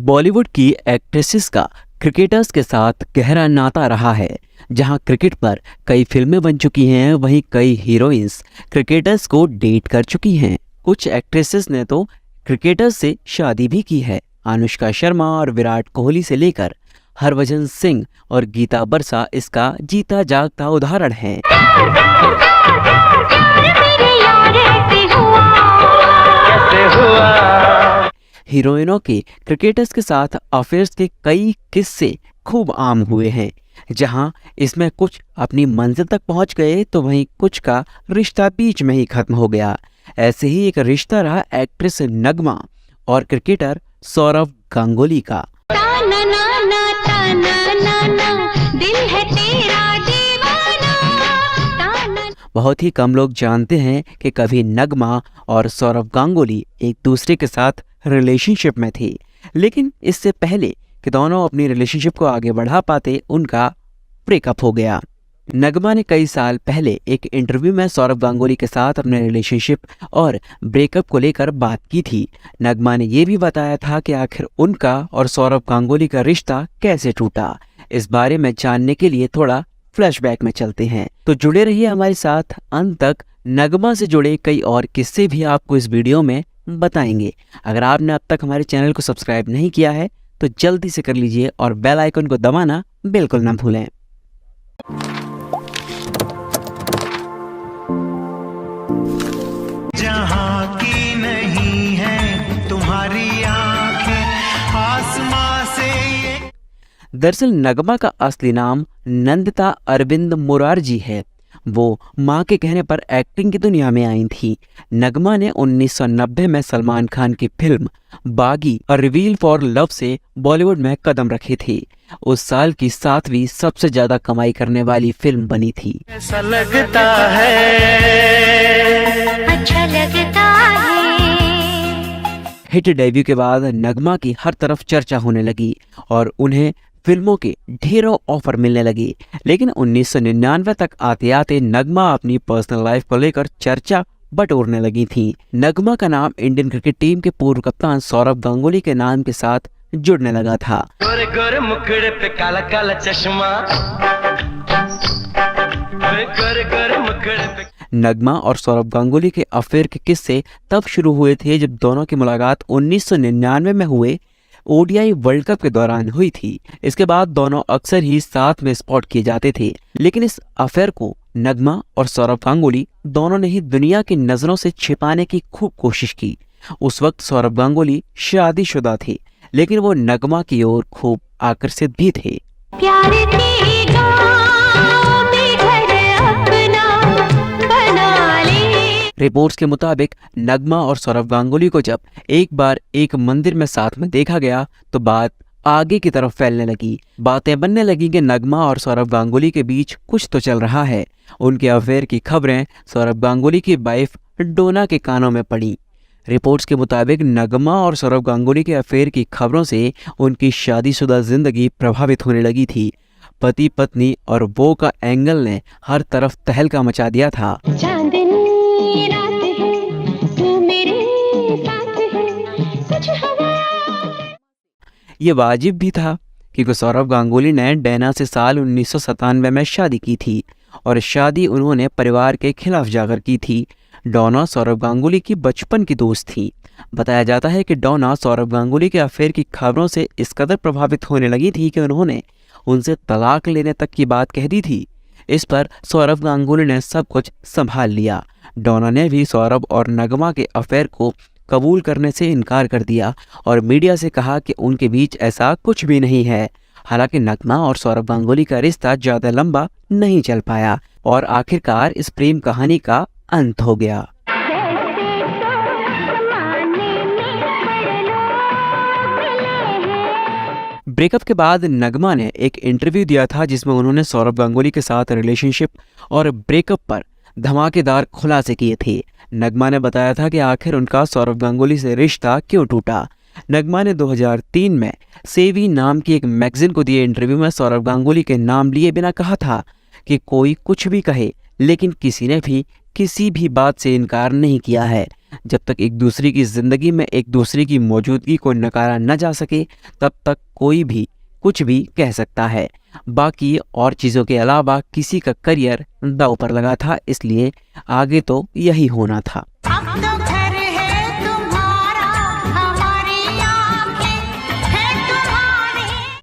बॉलीवुड की एक्ट्रेसेस का क्रिकेटर्स के साथ गहरा नाता रहा है। जहां क्रिकेट पर कई फिल्में बन चुकी हैं, वहीं कई हीरोइंस क्रिकेटर्स को डेट कर चुकी हैं। कुछ एक्ट्रेसेस ने तो क्रिकेटर्स से शादी भी की है। अनुष्का शर्मा और विराट कोहली से लेकर हरभजन सिंह और गीता बरसा इसका जीता जागता उदाहरण है। हीरोइनों के क्रिकेटर्स के साथ अफेयर्स के कई किस्से खूब आम हुए हैं। जहां इसमें कुछ अपनी मंजिल तक पहुंच गए तो वहीं कुछ का रिश्ता बीच में ही खत्म हो गया। ऐसे ही एक रिश्ता रहा एक्ट्रेस नगमा और क्रिकेटर सौरव गांगुली का। बहुत ही कम लोग जानते हैं कि कभी नगमा और सौरव गांगुली एक दूसरे के साथ रिलेशनशिप में थे, लेकिन इससे पहले कि दोनों अपनी रिलेशनशिप को आगे बढ़ा पाते उनका ब्रेकअप हो गया। नगमा ने कई साल पहले एक इंटरव्यू में सौरव गांगुली के साथ अपने रिलेशनशिप और ब्रेकअप को लेकर बात की थी। नगमा ने यह भी बताया था कि आखिर उनका और सौरव गांगुली का रिश्ता कैसे टूटा। इस बारे में जानने के लिए थोड़ा फ्लैशबैक में चलते हैं, तो जुड़े रहिए हमारे साथ अंत तक। नगमा से जुड़े कई और किस्से भी आपको इस वीडियो में बताएंगे। अगर आपने अब तक हमारे चैनल को सब्सक्राइब नहीं किया है तो जल्दी से कर लीजिए और बेल आइकन को दबाना बिल्कुल ना भूलें। जहां की नहीं है तुम्हारी आंखें आसमां से ये। दरअसल नगमा का असली नाम नंदिता अरविंद मुरारजी है। वो मां के कहने पर एक्टिंग की दुनिया में आई थी। नगमा ने 1990 में सलमान खान की फिल्म बागी और रिवील फॉर लव से बॉलीवुड में कदम रखे थे। उस साल की 7वीं सबसे ज्यादा कमाई करने वाली फिल्म बनी थी। ऐसा लगता है, अच्छा लगता है। हिट डेब्यू के बाद नगमा की हर तरफ चर्चा होने लगी और उन्हें फिल्मों के ढेरों ऑफर मिलने लगे। लेकिन 1999 तक आते आते नगमा अपनी पर्सनल लाइफ को लेकर चर्चा बटोरने लगी थी। नगमा का नाम इंडियन क्रिकेट टीम के पूर्व कप्तान सौरव गांगुली के नाम के साथ जुड़ने लगा था। गोरे गोरे मुखड़े पे काला काला चश्मा, गोरे गोरे मुखड़े पे। नगमा और सौरव गांगुली के अफेयर के किस्से तब शुरू हुए थे जब दोनों की मुलाकात 1999 में हुए ओडीआई वर्ल्ड कप के दौरान हुई थी। इसके बाद दोनों अक्सर ही साथ में स्पॉट किए जाते थे, लेकिन इस अफेयर को नगमा और सौरव गांगुली दोनों ने ही दुनिया की नजरों से छिपाने की खूब कोशिश की। उस वक्त सौरव गांगुली शादीशुदा थे, लेकिन वो नगमा की ओर खूब आकर्षित भी थे। रिपोर्ट्स के मुताबिक नगमा और सौरव गांगुली को जब एक बार एक मंदिर में साथ में देखा गया तो बात आगे की तरफ फैलने लगी। बातें बनने लगी कि नगमा और सौरव गांगुली के बीच कुछ तो चल रहा है। उनके अफेयर की खबरें सौरव गांगुली की वाइफ डोना के कानों में पड़ी। रिपोर्ट्स के मुताबिक नगमा और सौरव गांगुली के अफेयर की खबरों से उनकी शादीशुदा जिंदगी प्रभावित होने लगी थी। पति पत्नी और वो का एंगल ने हर तरफ तहलका मचा दिया था। ये वाजिब भी था क्योंकि सौरव गांगुली ने डैना से साल 1997 में शादी की थी और शादी उन्होंने परिवार के खिलाफ जाकर की थी। डोना सौरव गांगुली की बचपन की दोस्त थी। बताया जाता है कि डोना सौरव गांगुली के अफेयर की खबरों से इस कदर प्रभावित होने लगी थी कि उन्होंने उनसे तलाक लेने तक की बात कह दी थी। इस पर सौरव गांगुली ने सब कुछ संभाल लिया। डोना ने भी सौरव और नगमा के अफेयर को कबूल करने से इनकार कर दिया और मीडिया से कहा कि उनके बीच ऐसा कुछ भी नहीं है। हालांकि नगमा और सौरव गांगुली का रिश्ता ज्यादा लंबा नहीं चल पाया और आखिरकार इस प्रेम कहानी का अंत हो गया। ब्रेकअप के बाद नगमा ने एक इंटरव्यू दिया था जिसमें उन्होंने सौरव गांगुली के साथ रिलेशनशिप और ब्रेकअप पर धमाकेदार खुलासे किए थे। नगमा ने बताया था कि आखिर उनका सौरव गांगुली से रिश्ता क्यों टूटा। नगमा ने 2003 में सेवी नाम की एक मैगजीन को दिए इंटरव्यू में सौरव गांगुली के नाम लिए बिना कहा था कि कोई कुछ भी कहे, लेकिन किसी ने भी किसी भी बात से इनकार नहीं किया है। जब तक एक दूसरे की ज़िंदगी में एक दूसरे की मौजूदगी को नकारा न जा सके तब तक कोई भी कुछ भी कह सकता है। बाकी और चीज़ों के अलावा किसी का करियर दांव पर लगा था, इसलिए आगे तो यही होना था।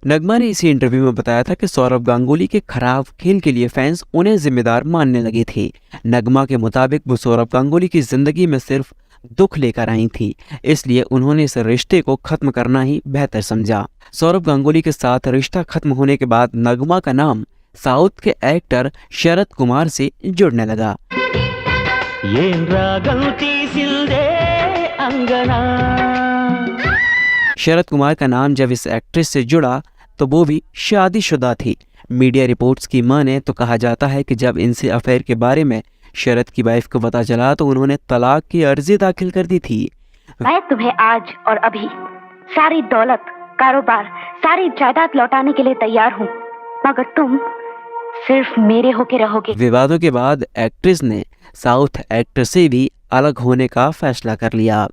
नगमा ने इसी इंटरव्यू में बताया था कि सौरव गांगुली के खराब खेल के लिए फैंस उन्हें जिम्मेदार मानने लगे थे। नगमा के मुताबिक वो सौरव गांगुली की जिंदगी में सिर्फ दुख लेकर आई थी, इसलिए उन्होंने इस रिश्ते को खत्म करना ही बेहतर समझा। सौरव गांगुली के साथ रिश्ता खत्म होने के बाद नगमा का नाम साउथ के एक्टर शरद कुमार से जुड़ने लगा। शरद कुमार का नाम जब इस एक्ट्रेस से जुड़ा तो वो भी शादीशुदा थी। मीडिया रिपोर्ट्स की माने तो कहा जाता है कि जब इनसे अफेयर के बारे में शरद की वाइफ को पता चला तो उन्होंने तलाक की अर्जी दाखिल कर दी थी। मैं तुम्हें आज और अभी सारी दौलत, कारोबार, सारी जायदाद लौटाने के लिए तैयार हूँ, मगर तुम सिर्फ मेरे होके रहोगे। विवादों के बाद एक्ट्रेस ने साउथ एक्टर से भी अलग होने का फैसला कर लिया।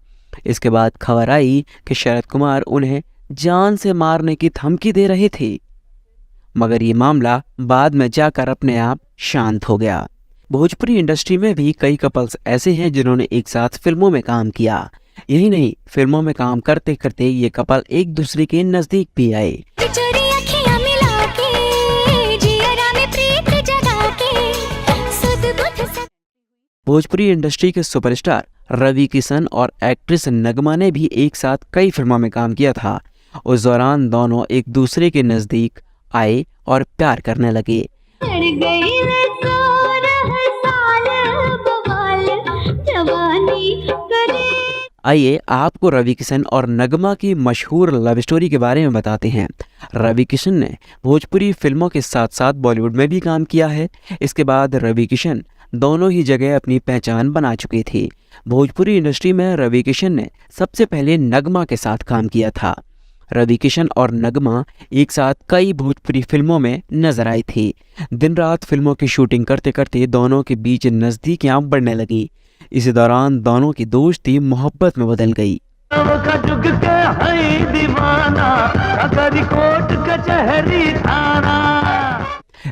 इसके बाद खबर आई कि शरद कुमार उन्हें जान से मारने की धमकी दे रहे थे, मगर ये मामला बाद में जाकर अपने आप शांत हो गया। भोजपुरी इंडस्ट्री में भी कई कपल्स ऐसे हैं जिन्होंने एक साथ फिल्मों में काम किया। यही नहीं, फिल्मों में काम करते करते ये कपल एक दूसरे के नजदीक भी आए। भोजपुरी इंडस्ट्री के सुपरस्टार रवि किशन और एक्ट्रेस नगमा ने भी एक साथ कई फिल्मों में काम किया था। उस दौरान दोनों एक दूसरे के नजदीक आए और प्यार करने लगे। आइए आपको रवि किशन और नगमा की मशहूर लव स्टोरी के बारे में बताते हैं। रवि किशन ने भोजपुरी फिल्मों के साथ साथ बॉलीवुड में भी काम किया है। इसके बाद रवि किशन दोनों ही जगह अपनी पहचान बना चुके थे। भोजपुरी इंडस्ट्री में रवि किशन ने सबसे पहले नगमा के साथ काम किया था। रवि किशन और नगमा एक साथ कई भोजपुरी फिल्मों में नजर आई थी। दिन रात फिल्मों की शूटिंग करते करते दोनों के बीच नजदीकियां बढ़ने लगी। इसी दौरान दोनों की दोस्ती मोहब्बत में बदल गई।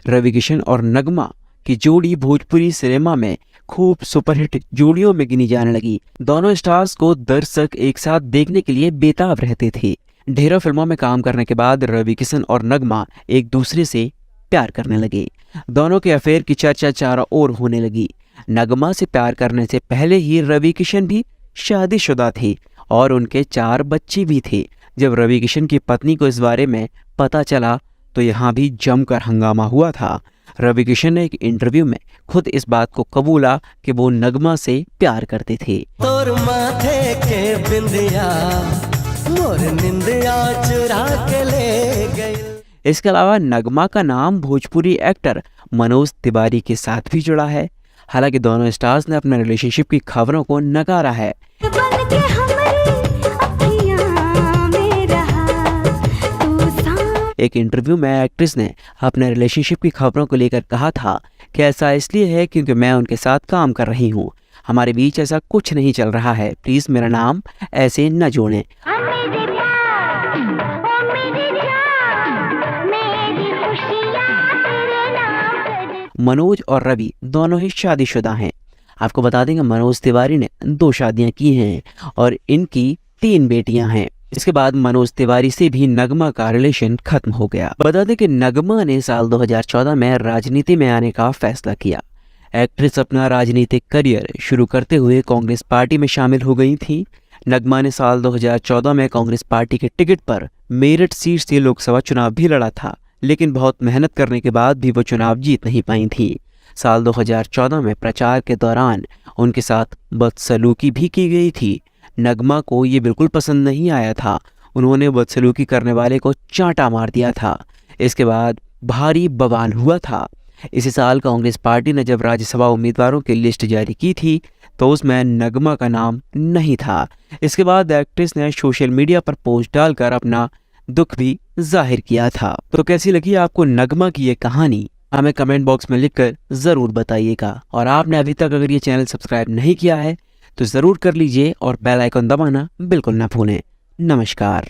रवि किशन और नगमा की जोड़ी भोजपुरी सिनेमा में खूब सुपरहिट जोड़ियों में गिनी जाने लगी। दोनों स्टार्स को दर्शक एक साथ देखने के लिए बेताब रहते थे। ढेरों फिल्मों में काम करने के बाद रवि किशन और नगमा एक दूसरे से प्यार करने लगे। दोनों के अफेयर की चर्चा चारों ओर होने लगी। नगमा से प्यार करने से पहले ही रवि किशन भी शादीशुदा थे और उनके 4 बच्चे भी थे। जब रवि किशन की पत्नी को इस बारे में पता चला तो यहाँ भी जमकर हंगामा हुआ था। रवि किशन ने एक इंटरव्यू में खुद इस बात को कबूला कि वो नगमा से प्यार करते थे। तोर माथे के बिंदिया मोर निंदिया चुरा के ले गई। इसके अलावा नगमा का नाम भोजपुरी एक्टर मनोज तिवारी के साथ भी जुड़ा है। हालांकि दोनों स्टार्स ने अपने रिलेशनशिप की खबरों को नकारा है। एक इंटरव्यू में एक्ट्रेस ने अपने रिलेशनशिप की खबरों को लेकर कहा था कि ऐसा इसलिए है क्योंकि मैं उनके साथ काम कर रही हूँ। हमारे बीच ऐसा कुछ नहीं चल रहा है, प्लीज मेरा नाम ऐसे न जोड़ें। मनोज और रवि दोनों ही शादीशुदा हैं। आपको बता देंगे मनोज तिवारी ने 2 शादियां की हैं और इनकी 3 बेटियां हैं। इसके बाद मनोज तिवारी से भी नगमा का रिलेशन खत्म हो गया। बता दें कि नगमा ने साल 2014 में राजनीति में आने का फैसला किया। एक्ट्रेस अपना राजनीतिक करियर शुरू करते हुए कांग्रेस पार्टी में शामिल हो गई थी। नगमा ने साल 2014 में कांग्रेस पार्टी के टिकट पर मेरठ सीट से लोकसभा चुनाव भी लड़ा था, लेकिन बहुत मेहनत करने के बाद भी वो चुनाव जीत नहीं पाई थी। साल 2014 में प्रचार के दौरान उनके साथ बदसलूकी भी की गई थी। नगमा को ये बिल्कुल पसंद नहीं आया था। उन्होंने बदसलूकी करने वाले को चांटा मार दिया था। इसके बाद भारी बवाल हुआ था। इसी साल कांग्रेस पार्टी ने जब राज्यसभा उम्मीदवारों की लिस्ट जारी की थी तो उसमें नगमा का नाम नहीं था। इसके बाद एक्ट्रेस ने सोशल मीडिया पर पोस्ट डालकर अपना दुख भी जाहिर किया था। तो कैसी लगी आपको नगमा की ये कहानी, हमें कमेंट बॉक्स में लिखकर ज़रूर बताइएगा। और आपने अभी तक अगर ये चैनल सब्सक्राइब नहीं किया है तो ज़रूर कर लीजिए और बेल आइकन दबाना बिल्कुल ना भूलें। नमस्कार।